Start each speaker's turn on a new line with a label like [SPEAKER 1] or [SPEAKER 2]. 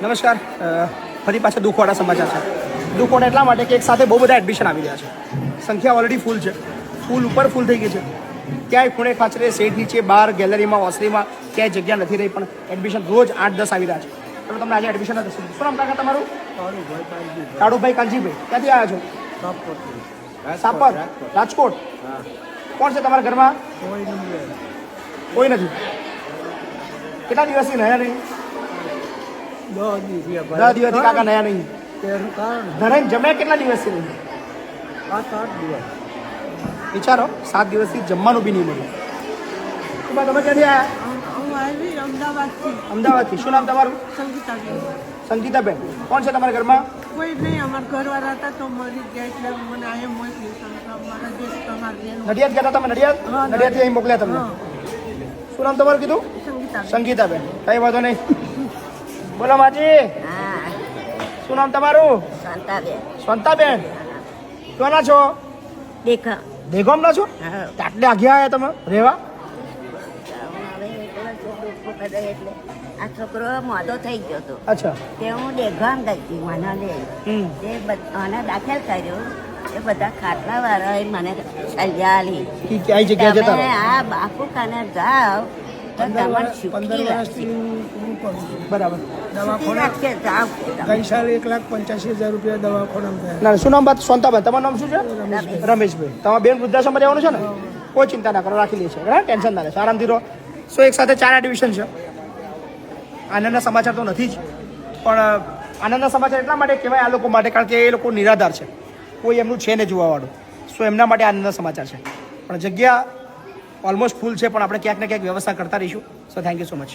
[SPEAKER 1] નમસ્કાર. ફરી પાછા દુઃખવાળા સમાચાર છે. દુઃખવાળા એટલા માટે કે એક સાથે બહુ બધા એડમિશન આવી રહ્યા છે. સંખ્યા ઓલરેડી ફૂલ છે, ફૂલ ઉપર ફૂલ થઈ ગઈ છે. ક્યાંય ખૂણે ખાચરે શેડ નીચે બહાર ગેલેરીમાં હોસ્ટેલમાં ક્યાંય જગ્યા નથી રહી, પણ એડમિશન રોજ 8-10 આવી રહ્યા છે. તો તમને આજે એડમિશન નથી. શું નામ કાકા તમારું? કાળુભાઈ કાનજીભાઈ. ક્યાંથી આવ્યા છો? સાપર, રાજકોટ. કોણ છે તમારા ઘરમાં? કોઈ નથી. કેટલા દિવસથી નયા નહીં? 10 દિવસથી કાકા નયા નહીં. ધરાઈને જમ્યા કેટલા દિવસથી નહીં?
[SPEAKER 2] 7-8 દિવસ.
[SPEAKER 1] વિચારો, 7 દિવસથી જમવાનું બી નહીં મળ્યું. તમે ક્યાંથી આવ્યા? અમદાવાદથી. શું નામ તમારું? સંગીતાબેન. કોણ છે તમારા ઘરમાં?
[SPEAKER 2] કોઈ નહીં, અમારા ઘરવાળા હતા તો મરી ગયા એટલે મને અહીંયા મોકલી.
[SPEAKER 1] નડિયાદ ગયા હતા તમે? નડિયાદથી અહીં મોકલ્યા તમને. શું નામ તમારું કીધું? સંગીતાબેન. કઈ વાંધો નહીં. બોલો માજી, શું નામ તમારું? શાંતાબેન. કોના છો? દેગોમના છો? આટલે આગ્યા આવ્યા તમે રેવા?
[SPEAKER 3] આ છોકરો મોદો થઈ ગયો હતો.
[SPEAKER 1] અચ્છા.
[SPEAKER 3] તે હું દેગામ ગઈ મને આને દાખલ કર્યો. એ બધા ખાટલા વાળા મને સજા આલી.
[SPEAKER 1] કઈ જગ્યાએ જતા રહો?
[SPEAKER 3] આ બાપુ કાને જાઓ તો તમારે સુખી રાખશે.
[SPEAKER 1] બરાબર.
[SPEAKER 3] સુખી રાખશે જાઓ.
[SPEAKER 2] ગઈ સાલ 1,85,000 રૂપિયા દવાખાનામાં થયા.
[SPEAKER 1] ના, શું નામ બાત? શાંતાબેન. તમારું નામ શું છે? રમેશભાઈ. તમારા બેન વૃદ્ધાશ્રમમાં રહેવાનું છે ને? કોઈ ચિંતા ના કરો, રાખી લે છે. બરાબર, ટેન્શન ના લેશો, આરામથી રહો. સો એક સાથે 4 એડમિશન છે. આનંદના સમાચાર તો નથી જ, પણ આનંદના સમાચાર એટલા માટે કહેવાય આ લોકો માટે, કારણ કે એ લોકો નિરાધાર છે, કોઈ એમનું છે ને જોવાવાળું. સો એમના માટે આનંદના સમાચાર છે. પણ જગ્યા ઓલમોસ્ટ ફૂલ છે, પણ આપણે ક્યાંક ને ક્યાંક વ્યવસ્થા કરતા રહીશું. So thank you so much.